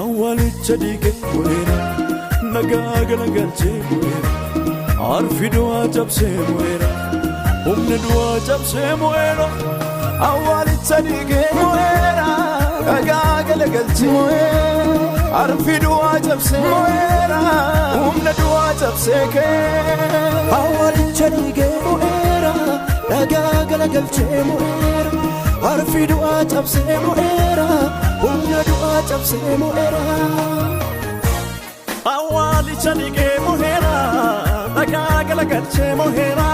awwaalicha dhiige bu'eera nagaa galagalchee bu'eera arfi du'aa cabsee bu'eera humna du'aa cabsee bu'eera awwaalicha dhiige bu'eera nagaa galagalchee bu'eera arfi du'aa cabsee bu'eera humna du'aa cabsee bu'eera awwaalicha dhiige bu'eera nagaa galagalchee bu'eera arfi du'aa cabsee bu'eera humna du'aa cabsee bu'eera awwaalicha dhiige bu'eera nagaa galagalchee bu'eera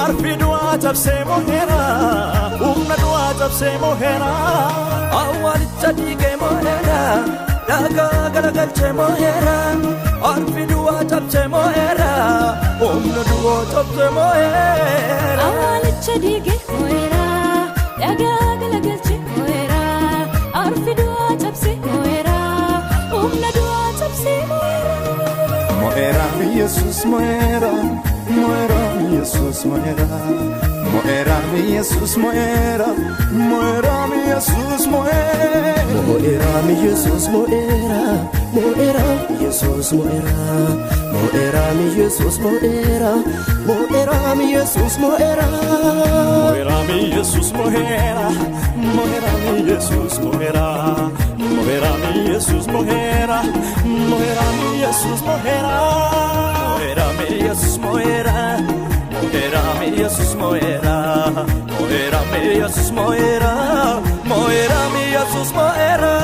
arfi du'aa cabsee bu'eera humna du'aa cabsee bu'eera awwaalicha dhiige bu'eera nagaa galagalchee bu'eera arfi du'aa cabsee bu'eera humna du'aa cabsee bu'eera awwaalicha dhiige bu'eera nagaa galagalchee bu'eera arfi du'aa cabsee bu'eera humna du'aa cabsee bu'eera mo'eera Yesus mo'eera mo'eera Yesus mo'eera mo'eera Yesus mo'eera mo'eera Yesus mo'eera mo'eera Yesus mo'eera mo'eera Yesus mo'eera mo'eera Yesus mo'eera mo'eera Yesus mo'eera mo'eera Yesus mo'eera mo'eera Yesus mo'eera mo'eera Yesus mo'eera mo'eera Yesus mo'eera mo'eera Yesus mo'eera mo'eera Yesus mo'eera mo'eera Yesus mo'eera mo'eera Yesus mo'eera